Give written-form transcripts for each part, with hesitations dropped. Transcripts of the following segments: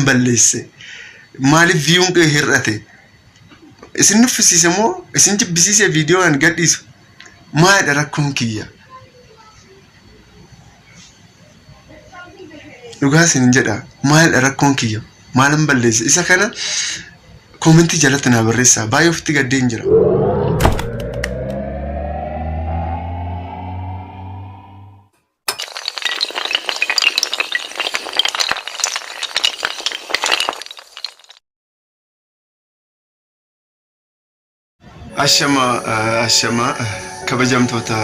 balleesse maaliif viiyuun kee hir'ate isin nuffisiise moo isin jibbisiise viidiyoon gadhiisu maadha rakkoon kiyya dhugaa isin jedha maadha rakkoon kiyya maalan balleesse isa kana koomentii jalatti na barreessaa baay'ee ofitti gaddeen jira. ashama kabajamtoota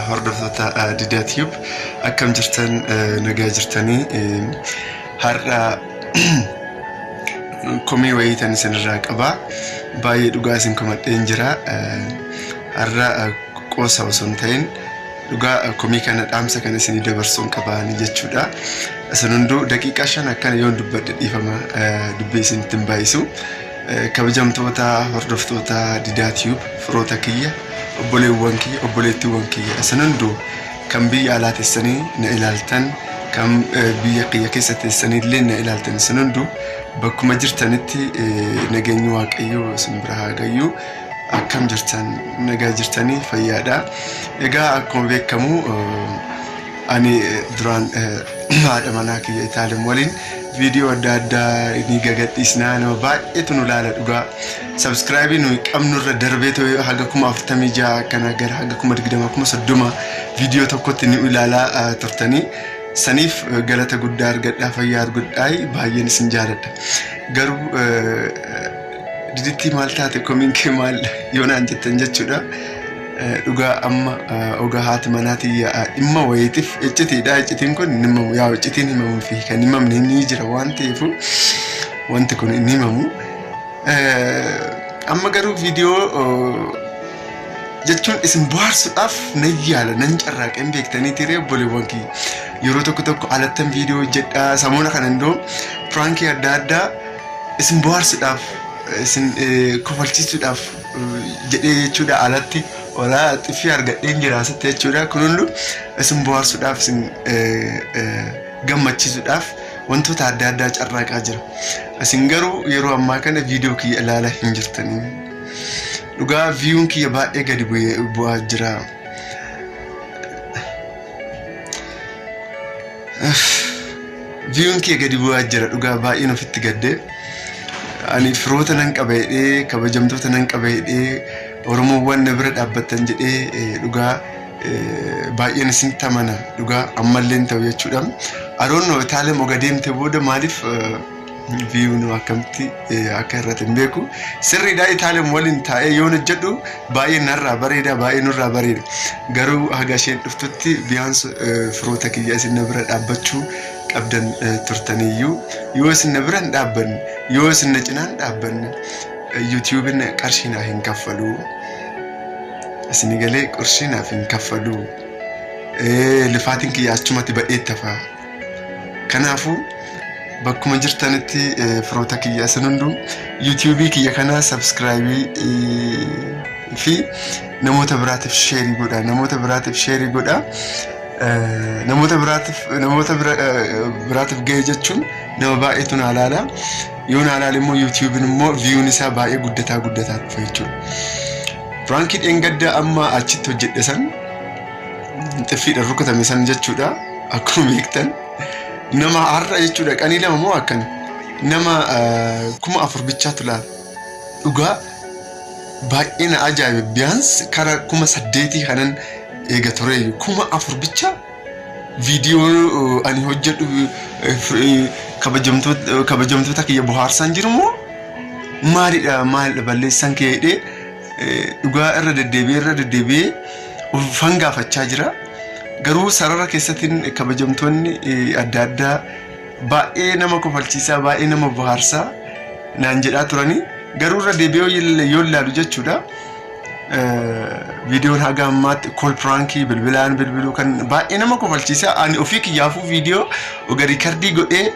hordoftoota didaatiyub akkam jirtan nagaa jirtanii har'a komii wayiitan isinirraa qaba baay'ee dhugaa isin komadheen jira har'a qoosa osoo hin ta'in dhugaa komii kana dhaamsa kana isinii dabarsuun qabaani jechuudha isin hunduu daqiiqaa 5 akkana yoon dubbadhe dhiifama dubbii isinitti hin baay'isu kabajamtoota hordoftoota didaatiyub firoota kiyya obboleewwan kiyya obboleettiiwwan kiyya isin hunduu kan biyya alaa teessanii na ilaaltan kan biyya kiyya keessa teessanii illee na ilaaltan isin hunduu bakkuma jirtanitti nageenyi waaqayyoo isin bira haa ga'u akkam jirtan nagaa jirtanii fayyaadha egaa akkuma beekamu ani duraan haadha manaa kiyya Itaaliyaan waliin video adda ni gagadhiisnaa nama baay'eetu nu laala dhugaa subscribe nu qabnurra darbeeto haga 46 kana gara haga 20 video tokkotti ni ilaalaa turtanii saniif galata guddaa argadhaa fayyaa argadhaa baay'een isin jaaladha garuu diditti maal taate komiin kee maal yoonaan jettan jechuudha dhugaa amma oga haati manaati imma wayiitiif icciitiidha icciitiin kun nimma yaa icciitiin himamu fi kan himamne ni jira waan ta'eef wanti kun inni himamu amma garuu viidiyoo jechuun isin bohaarsuudhaaf nan yaala nan carraaqeen beektanii tiree obboleewwan kiyya yeroo tokko alattan viidiyoo jedhaa samoona kana indoo prank adda isin bohaarsuudhaaf isin kofalchiisuudhaaf jedhee jechuudha alatti wala xifi argadheen jiraasatti jechuudha kunullu isin bohaarsuudhaaf isin gammachiisuudhaaf wantoota adda carraaqaa jira isin garuu yeroo ammaa kana viidiyoo kiyya ilaalaa hin jirtanii dhugaa viiyuun kiyya baay'ee gadi bu'aa jira viiyuun kiyya gadi bu'aa jira dhugaa baay'een ofitti gaddee ani firoota nan qabeedhee kabajamtoota nan qabeedhee oromoowwan na bira dhaabbatan jedhee dhugaa baay'een isin tamana dhugaa ammallee ta'u jechuudha aroonno Itaaliyaan oga deemte booda maaliif viiyuun akkamitti akka irratti hin beeku sirriidhaa Itaaliyaan waliin taa'ee yoon hojjedhu baay'ee narraa bareeda baay'ee nurraa bareeda garuu haga isheen dhuftutti biyyaans firoota kiyya isin na bira dhaabbachuu qabdan turtaniyyuu yoo isin na bira hin dhaabbanne yoo isin na cinaan dhaabbanne YouTube'n qarshiinaaf hin kaffalu isin galee qarshiinaaf hin kaffalu lifaatiin kiyya achumatti badheettafa kanaafu bakkuma jirtanitti firoota kiyya isin hunduu YouTube kiyya kana subscribe fi namoota biraatiif share godha namoota biraatiif share godha namoota biraatiif ga'e jechuun nama baay'eetu na ilaala yoo na ilaale immoo YouTube'n immoo viiyuun isaa baay'ee guddataa dhufa jechuudha prankiin engadda amma achitti hojjedhe san xiffiidhaan rukutame san jechuudha akkuma beektan nama har'a jechuudha qanii lama moo akkana nama 4,000 bichaatu laala dhugaa baay'ee na ajaa'ibe biyyaans kara 8,000 kanan eega ture 4,000 bicha viidiyoo ani hojjedhu kabajamtoota kiyya bohaarsan jiru moo maaliidha balleessan kee hidhee dhugaa irra deddeebi'ee fangaafachaa jira garuu sarara keessattiin kabajamtoonni adda baay'ee nama kofalchiisaa baay'ee nama bohaarsaa naan jedhaa turanii garuu irra deebi'ee yoo ilaalu jechuudha viidiyoon haga ammaatti call prankii bilbilaan bilbiluu kan baay'ee nama kofalchiisaa ani ofii kiyyaafuu viidiyoo oga riikardii godhee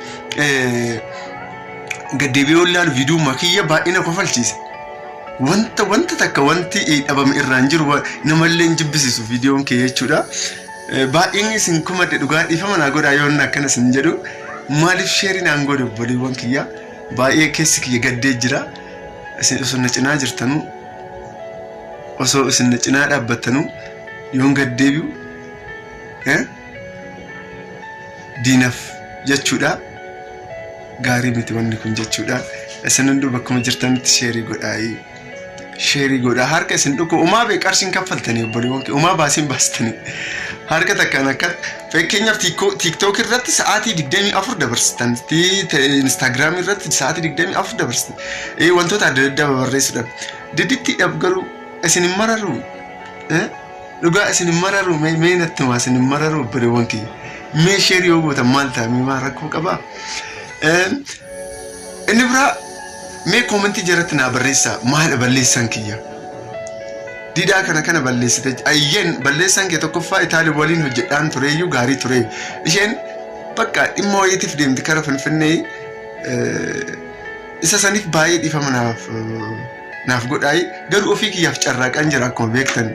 gaddeebi'ee ilaalu viidiyoo makiyya baay'ee na kofalchiisa wanta takka wanti dhabame irraan jiru namallee jibbisiisu viidiyoon kee jechuudha baay'een isin kumadde dhugaa dhiifama naa godhaa yoo akkana isin jedhu maaliif sheeriin aangoo dabaliiwwan kiyya baay'ee keessi kiyya gaddee jira isin osoo na cinaa jirtanuu osoo isin na cinaa dhaabbattanuu yoon gaddeebi'u diinaf jechuudha gaarii miti wanni kun jechuudha isin hunduu bakkuma jirtanitti sheerii godhaa harka isin dhugu umaa bee qarshiin kaffaltanii obboliiwwan umaa baasiin baastanii harka takkaan akka fakkeenyaaf TikTok irratti sa'aatii 24 dabarsitan Instagram irratti sa'aatii 24 dabarsitan wantoota adda addaa barreessuudhaan didittiidhaaf garuu isin hin mararu dhugaa isin hin mararu mee natti maa isin hin mararu obboliiwwan kiyya mee sheerii yoo gootan maal ta'a mee maa rakkoo qabaa inni biraa mee koomentii jalatti naa barreessaa maal balleessan kiyya diidaa kana balleessite ayyeen balleessan kee tokkoffaa Itaalii waliin hojjedhaan tureeyyuu gaarii ture isheen bakka dhimma wayiitiif deemti kara Finfinnee isa saniif baay'ee dhiifama naaf godhaayi garuu ofii kiyyaaf carraaqaan jira akkuma beektan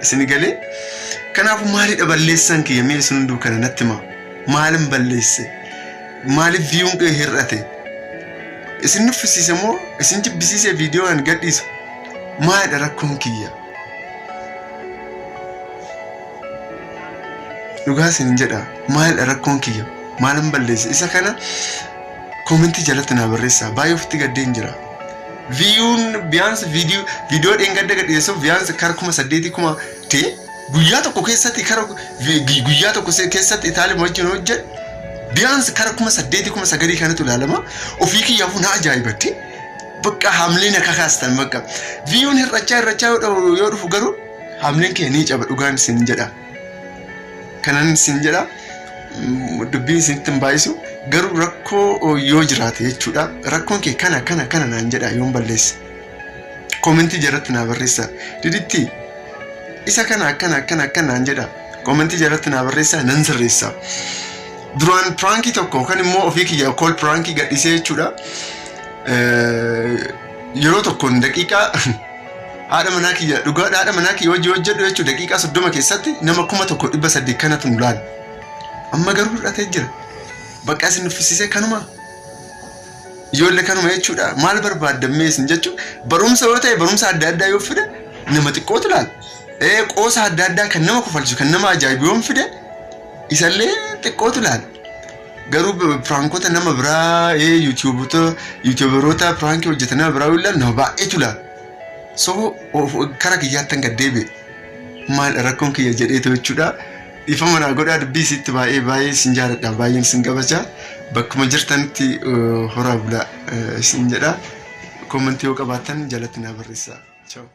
isin galee kanaafuu maalidha balleessan kiyya mee isin hunduu kana natti himaa maalin balleesse maaliif viyuun kee hir'ate isin nuffisiise moo isin jibbisiise viidiyoo an gadhiisu maalidha rakkoon kiyya dhugaa isin jedha maalidha rakkoon kiyya maalin balleesse isa kana koomentii jalatti naa barreessaa baay'ee ofitti gaddeen jira viyuun biyaansi viidiyoo dheengadda gadhiisuuf biyaansi kara 8,000 ta'e guyyaa tokko keessatti Itaalii wajjin hojjedhe biyaansi kara 8,000 kanatu ilaalama ofii kiyyaafuu na ajaa'ibatti bakka haamleen akka kaastan bakka viyuun hir'achaa yoo dhufu garuu haamleen kee ni caba dhugaan isin jedha kanan isin jedha dubbii isinitti hin baay'isu garuu rakkoo yoo jiraate jechuudha rakkoon kee kana naan jedha yoon balleesse koomentii jalatti naa barreessaa diditti isa kana akkana naan jedha koomentii jalatti naa barreessaa nan sirreessaa duraan pirankii tokko kan immoo ofii kiyya kool pirankii gadhiisee jechuudha yeroo tokkoon daqiiqaa haadha manaa kiyya dhugaadha haadha manaa kiyya hojii hojjedhu jechuudha daqiiqaa 30 keessatti nama 1,800 kanatu nu laala amma garuu hir'atee jira bakka isin nuffisiisee kanuma ijoollee kanuma jechuudha maal barbaaddammee isin jechuun barumsa yoo ta'e barumsa adda addaa yoo fide nama xiqqootu laala qoosa adda addaa kan nama kofalchu kan nama ajaa'ibu yoo fide isallee xiqqootu laala garuu piraankoota nama biraa yuutuuberoota piraankii hojjetan nama biraa illee nama baay'eetu laala so kara kiyyaattan gaddeebe maal rakkoon kiyya jedheetu jechuudha dhiifama naa godhaa dubbii isitti baay'ee isin jaaladha baay'een isin gabacha bakkuma jirtanitti horaa bulaa isin jedha koomentii yoo qabaattan jalatti naa barreessaa ciao